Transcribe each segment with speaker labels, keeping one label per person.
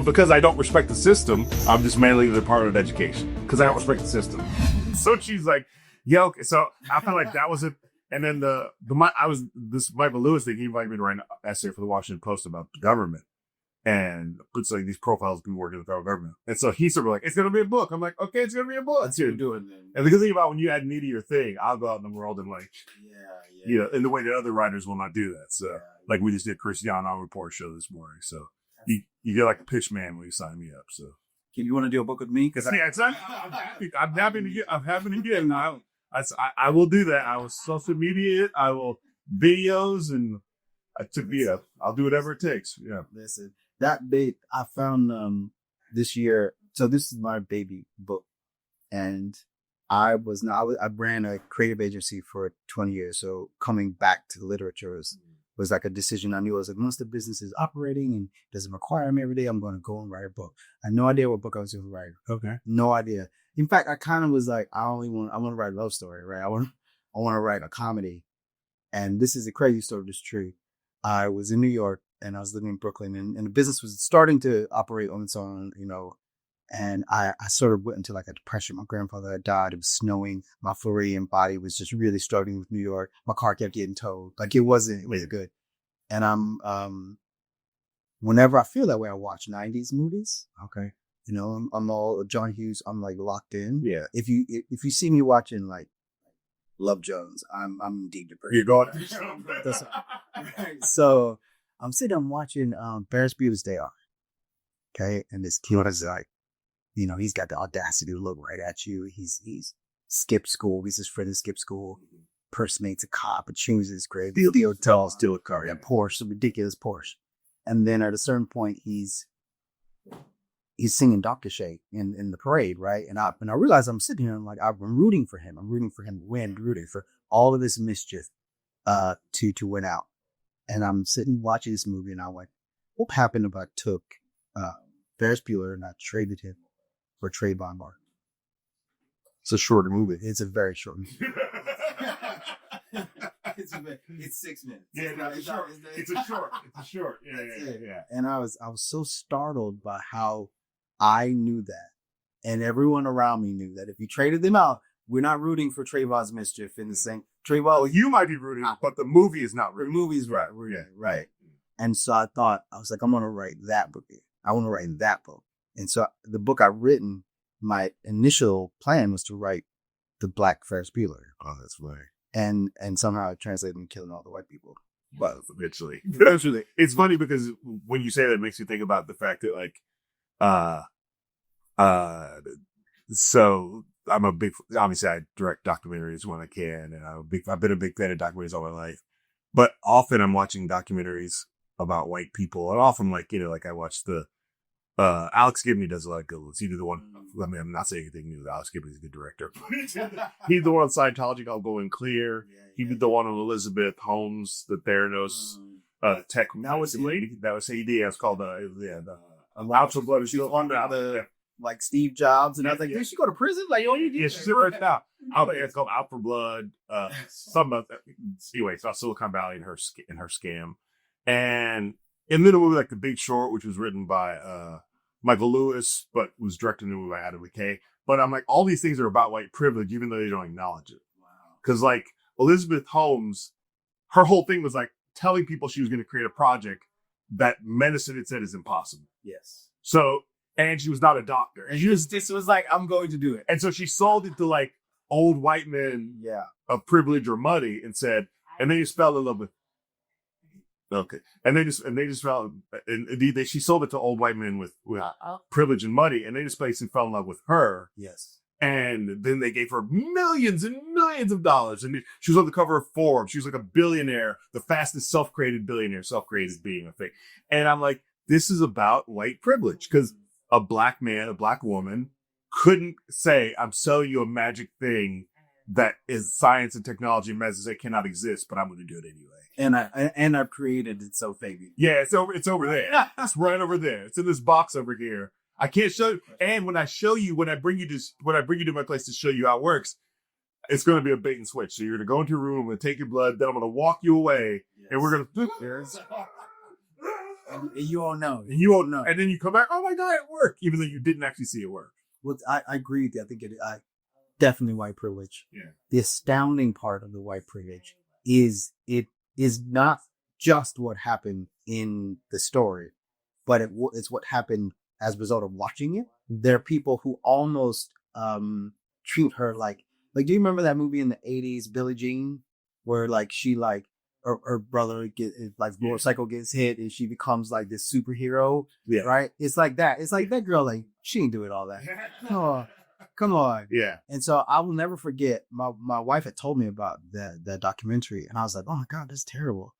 Speaker 1: because I don't respect the system, I'm dismantling the Department of Education because I don't respect the system. So she's like, yeah, okay. So I felt like that was it. And then this Michael Lewis thing, he invited me to write an essay for the Washington Post about the government. And puts like these profiles of people working in the federal government. And so he's sort of like, it's going to be a book. I'm like, okay, it's going to be a book.
Speaker 2: Let's do it then.
Speaker 1: And the good thing about when you add me to your thing, I'll go out in the world and like, you know, in the way that other writers will not do that. So like we just did Christian on Report show this morning. So you get like a pitch man when you sign me up. So
Speaker 2: you want to do a book with me? Because
Speaker 1: I'm happy to get. I will do that. I will social media it. I will videos and I'll do whatever it takes. Yeah.
Speaker 2: Listen. That bait I found this year. So this is my baby book, and I ran a creative agency for 20 years. So coming back to literature was like a decision I knew. I was like, once the business is operating and doesn't require me every day, I'm going to go and write a book. I had no idea what book I was going to write.
Speaker 1: Okay,
Speaker 2: no idea. In fact, I kind of was like, I want to write a love story, right? I want to write a comedy, and this is a crazy story. This is true. I was in New York. And I was living in Brooklyn, and the business was starting to operate on its own, you know. And I sort of went into like a depression. My grandfather had died. It was snowing. My Floridian body was just really struggling with New York. My car kept getting towed. Like it wasn't good. And I'm whenever I feel that way, I watch 90s movies.
Speaker 1: Okay.
Speaker 2: You know, I'm all John Hughes. I'm like locked in.
Speaker 1: Yeah.
Speaker 2: If you see me watching like Love Jones, I'm in deep depression.
Speaker 1: You're going.
Speaker 2: So. I'm watching Ferris Bueller's Day Off. Okay. And this kid is like, you know, he's got the audacity to look right at you. He's skipped school. He's his friend that skipped school. Impersonates a cop, achieves his grade. The hotel, steal a car. Yeah, Porsche, a ridiculous Porsche. And then at a certain point, he's singing Dr. Shake in the parade, right? And I realize I'm sitting here and I'm like, I'm rooting for him. I'm rooting for him to win, rooting for all of this mischief to win out. And I'm sitting watching this movie, and I went, what happened if I took Ferris Bueller and I traded him for Trayvon Martin?
Speaker 1: It's a shorter movie.
Speaker 2: It's a very short movie. It's 6 minutes.
Speaker 1: Yeah, it's a short. Yeah.
Speaker 2: And I was so startled by how I knew that. And everyone around me knew that if you traded them out, we're not rooting for Trayvon's mischief in the same. Trayvon,
Speaker 1: well, you might be rooting, but the movie is not rooting.
Speaker 2: The movie's right. Right. And so I was like, I'm going to write that book. I want to write that book. And so the book I've written, my initial plan was to write the Black Ferris Bueller.
Speaker 1: Oh, that's funny.
Speaker 2: And somehow I translated him killing all the white people.
Speaker 1: Well, eventually. It's funny because when you say that, it makes me think about the fact that so obviously I direct documentaries when I can, and I've been a big fan of documentaries all my life, but often I'm watching documentaries about white people, and often like I watch the, Alex Gibney does a lot of good ones. He did the one, I mean, I'm not saying anything new. Alex Gibney's a good director. He did the one on Scientology called Going Clear. He did the one on Elizabeth Holmes, the Theranos, tech. That was lady. That was AD. It was called, the Allowed for Blood. She was on the,
Speaker 2: like Steve Jobs, and I was like, did she go to prison? Like, oh, you did.
Speaker 1: Yeah, she's right now. It's called Out for Blood. Anyway, it's about Silicon Valley and her scam. And then a movie like The Big Short, which was written by Michael Lewis, but was directed by Adam McKay. But I'm like, all these things are about white privilege, even though they don't acknowledge it. Wow. Because like Elizabeth Holmes, her whole thing was like telling people she was going to create a project that medicine had said is impossible.
Speaker 2: Yes.
Speaker 1: So. And she was not a doctor. And
Speaker 2: this was like, I'm going to do it.
Speaker 1: And so she sold it to like old white men of privilege or money and said, and then you fell in love with, okay. And they just fell, and she sold it to old white men with privilege and money. And they just basically fell in love with her.
Speaker 2: Yes.
Speaker 1: And then they gave her millions and millions of dollars. And she was on the cover of Forbes. She was like a billionaire, the fastest self-created billionaire, self-created being a thing. And I'm like, this is about white privilege, because a black man, a black woman couldn't say, I'm selling you a magic thing that is science and technology and medicine that cannot exist, but I'm going to do it anyway.
Speaker 2: And I've created it so baby.
Speaker 1: Yeah, it's over there. It's right over there. It's in this box over here. I can't show you. And when I bring you to my place to show you how it works, it's going to be a bait and switch. So you're going to go into a room, I'm going to take your blood, then I'm going to walk you away, and we're going to.
Speaker 2: and you won't know.
Speaker 1: And you won't know. And then you come back, oh my God, it worked, even though you didn't actually see it work.
Speaker 2: Well, I agree with you. I think definitely white privilege.
Speaker 1: Yeah.
Speaker 2: The astounding part of the white privilege is it is not just what happened in the story, but it's what happened as a result of watching it. There are people who almost treat her like do you remember that movie in the 80s, Billie Jean, where like she like her brother motorcycle gets hit and she becomes like this superhero, right? It's like that. It's like that girl, like she ain't doing all that. Come on.
Speaker 1: Yeah.
Speaker 2: And so I will never forget. My wife had told me about that documentary, and I was like, oh my God, that's terrible.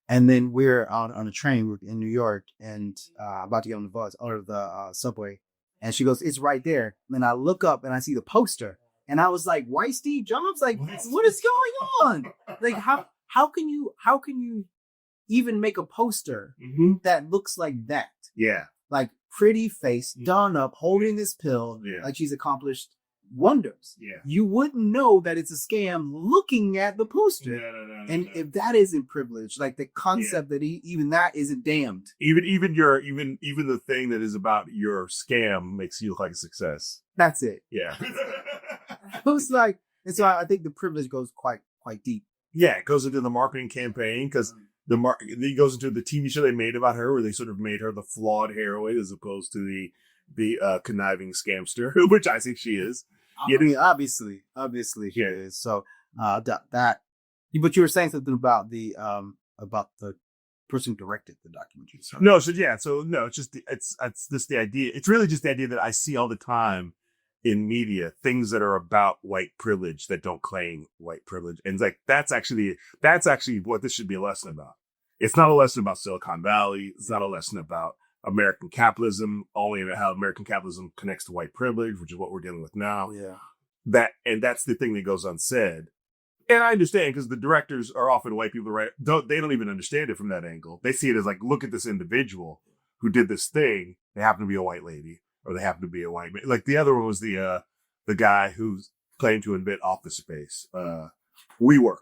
Speaker 2: And then we're on a train. We're in New York, and about to get on the bus or the subway, and she goes, "It's right there." And I look up and I see the poster, and I was like, "White Steve Jobs? Like, what is going on? Like, how can you even make a poster that looks like that?
Speaker 1: Yeah,
Speaker 2: like pretty face, done up, holding this pill, like she's accomplished wonders.
Speaker 1: Yeah, you
Speaker 2: wouldn't know that it's a scam looking at the poster.
Speaker 1: No.
Speaker 2: If that isn't privilege, like the concept that even that isn't damned.
Speaker 1: Even the thing that is about your scam makes you look like a success.
Speaker 2: That's it.
Speaker 1: Yeah.
Speaker 2: It was like, and so I think the privilege goes quite deep.
Speaker 1: Yeah, it goes into the marketing campaign because it goes into the TV show they made about her, where they sort of made her the flawed heroine as opposed to the conniving scamster, which I think she is.
Speaker 2: I mean, obviously she is. So that. But you were saying something about the person who directed the documentary. Sorry.
Speaker 1: No, it's just the idea. It's really just the idea that I see all the time in media, things that are about white privilege that don't claim white privilege. And it's like, that's actually what this should be a lesson about. It's not a lesson about Silicon Valley. It's not a lesson about American capitalism, only how American capitalism connects to white privilege, which is what we're dealing with now.
Speaker 2: Yeah.
Speaker 1: That's the thing that goes unsaid. And I understand because the directors are often white people, right? They don't even understand it from that angle. They see it as like, look at this individual who did this thing. They happen to be a white lady. Or they happen to be a white man. Like the other one was the guy who's claimed to invent Office Space. WeWork.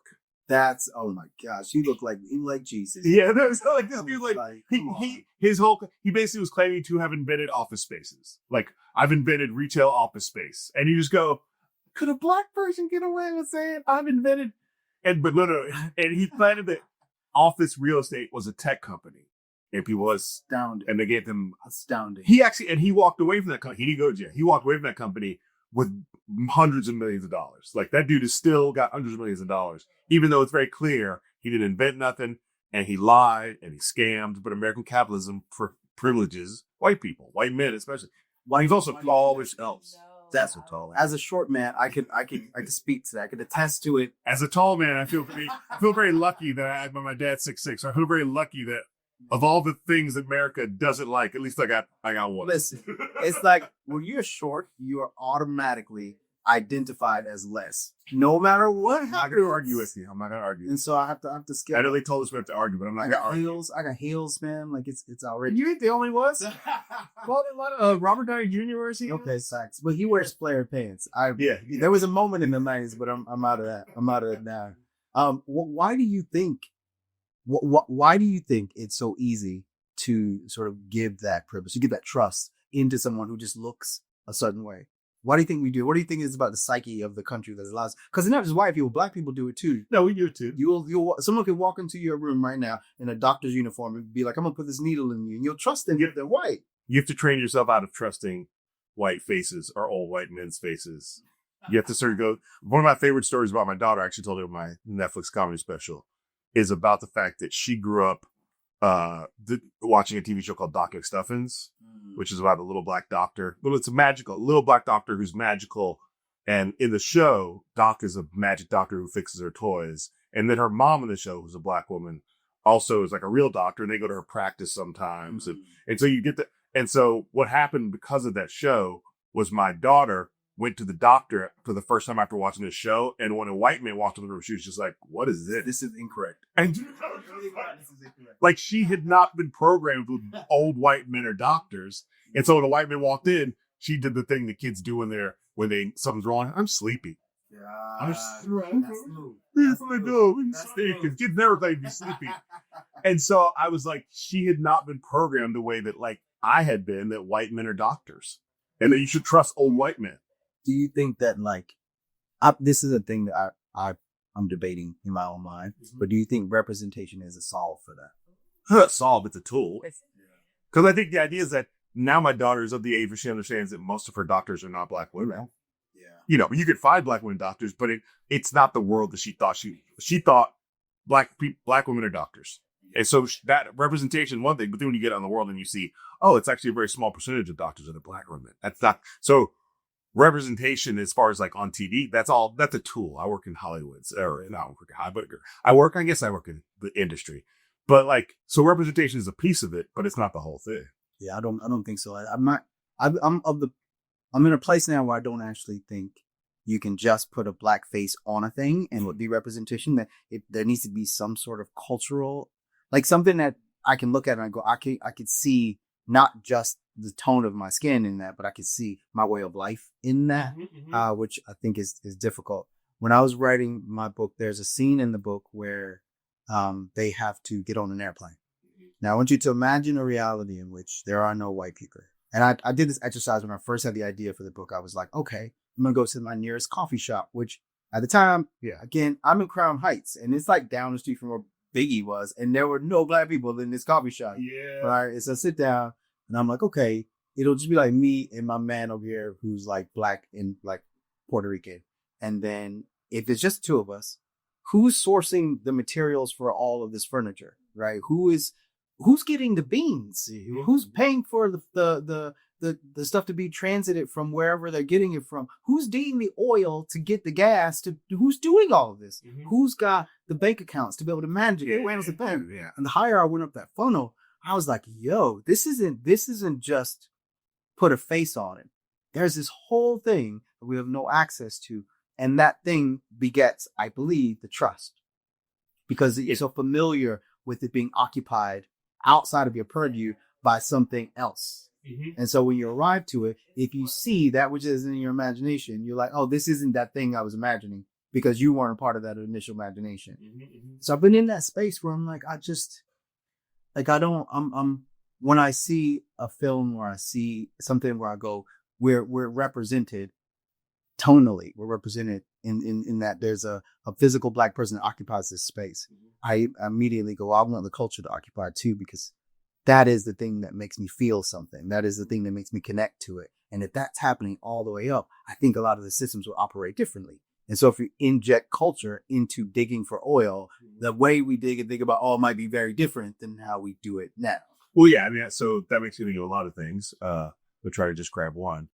Speaker 2: That's, oh my gosh, he looked like Jesus.
Speaker 1: Yeah, there's like this dude. Like he basically was claiming to have invented office spaces. Like, I've invented retail office space, and you just go, could a black person get away with saying I've invented? But no, and he claimed that office real estate was a tech company. And people were
Speaker 2: astounded.
Speaker 1: And they gave him
Speaker 2: astounding.
Speaker 1: He walked away from that company. He didn't go to jail. He walked away from that company with hundreds of millions of dollars. Like, that dude has still got hundreds of millions of dollars, even though it's very clear he didn't invent nothing and he lied and he scammed. But American capitalism privileges white people, white men especially. Well, he's also tall, which helps. That's what tall.
Speaker 2: As a short man, I could speak to that. I could attest to it.
Speaker 1: As a tall man, I feel very lucky that my dad's 6'6". So I feel very lucky that of all the things that America doesn't like, at least I got one.
Speaker 2: Listen, it's like when you're short, you are automatically identified as less, no matter what happens.
Speaker 1: I'm not going to argue with you. I'm not going to argue.
Speaker 2: And so I have to skip.
Speaker 1: I know they told us we have to argue, but I'm not going to argue.
Speaker 2: I got heels, man. Like it's outrageous.
Speaker 1: You ain't the only ones. Well, a lot of Robert Downey Jr. wears heels.
Speaker 2: Okay, facts. But he wears flare pants. There was a moment in the 90s, but I'm out of that. I'm out of it now. Why do you think? Why do you think it's so easy to sort of give that privilege, to give that trust into someone who just looks a certain way? Why do you think we do? What do you think is about the psyche of the country that allows? Because it's not just white people; black people do it too.
Speaker 1: No, we do it too.
Speaker 2: Someone could walk into your room right now in a doctor's uniform and be like, "I'm gonna put this needle in you," and you'll trust them if they're white.
Speaker 1: You have to train yourself out of trusting white faces or old white men's faces. You have to sort of go. One of my favorite stories about my daughter, I actually told her in my Netflix comedy special, is about the fact that she grew up watching a TV show called Doc McStuffins, which is about a little black doctor. Well, it's a little black doctor who's magical. And in the show, Doc is a magic doctor who fixes her toys. And then her mom in the show, who's a black woman, also is like a real doctor. And they go to her practice sometimes. And so you get and so what happened because of that show was my daughter went to the doctor for the first time after watching this show, and when a white man walked in the room, she was just like, "What is this?
Speaker 2: This is incorrect."
Speaker 1: And like, she had not been programmed with old white men or doctors, and so when a white man walked in, she did the thing that kids do when something's wrong. I'm sleepy. I'm just because kids never thought he'd be sleepy. And so I was like, she had not been programmed the way that like I had been, that white men are doctors and that you should trust old white men.
Speaker 2: Do you think that like, this is a thing that I'm debating in my own mind, but do you think representation is a solve for that?
Speaker 1: Solve, it's a tool. Because I think the idea is that now my daughter's of the age where she understands that most of her doctors are not black women.
Speaker 2: Yeah.
Speaker 1: You know, you could find black women doctors, but it's not the world that she thought she thought black women are doctors. And so that representation, one thing, but then when you get out in the world and you see, oh, it's actually a very small percentage of doctors that are black women. That's not, so representation as far as like on TV, that's a tool. I work in Hollywood, or not work in Hollywood, I work in the industry, but like, so representation is a piece of it, but it's not the whole thing.
Speaker 2: Yeah, I don't think so. I'm in a place now where I don't actually think you can just put a black face on a thing and would be representation. That there needs to be some sort of cultural, like something that I can look at and I go, I could see not just the tone of my skin in that, but I could see my way of life in that, which I think is difficult. When I was writing my book, there's a scene in the book where they have to get on an airplane. Now, I want you to imagine a reality in which there are no white people. And I did this exercise when I first had the idea for the book. I was like, okay, I'm going to go to my nearest coffee shop, which at the time, again, I'm in Crown Heights, and it's like down the street from where Biggie was, and there were no black people in this coffee shop.
Speaker 1: Yeah.
Speaker 2: Right. So I sit down, and I'm like, okay, it'll just be like me and my man over here who's like black and like Puerto Rican. And then if it's just two of us, who's sourcing the materials for all of this furniture, right? Who's getting the beans? Who's paying for the stuff to be transited from wherever they're getting it from? Who's digging the oil to get the gas? Who's doing all of this? Who's got the bank accounts to be able to manage it?
Speaker 1: Yeah.
Speaker 2: And the higher I went up that funnel, I was like, yo, this isn't just put a face on it. There's this whole thing that we have no access to. And that thing begets, I believe, the trust. Because you're so familiar with it being occupied outside of your purview by something else. And so when you arrive to it, if you see that which is in your imagination, you're like, oh, this isn't that thing I was imagining, because you weren't a part of that initial imagination. So I've been in that space where I'm like, when I see a film or I see something where I go, we're represented tonally, we're represented in that there's a physical black person that occupies this space. I immediately go, I want the culture to occupy it too, because that is the thing that makes me feel something. That is the thing that makes me connect to it. And if that's happening all the way up, I think a lot of the systems will operate differently. And so if you inject culture into digging for oil, the way we dig and think about oil might be very different than how we do it now.
Speaker 1: Well, yeah, I mean, so that makes me think of a lot of things. We'll try to just grab one.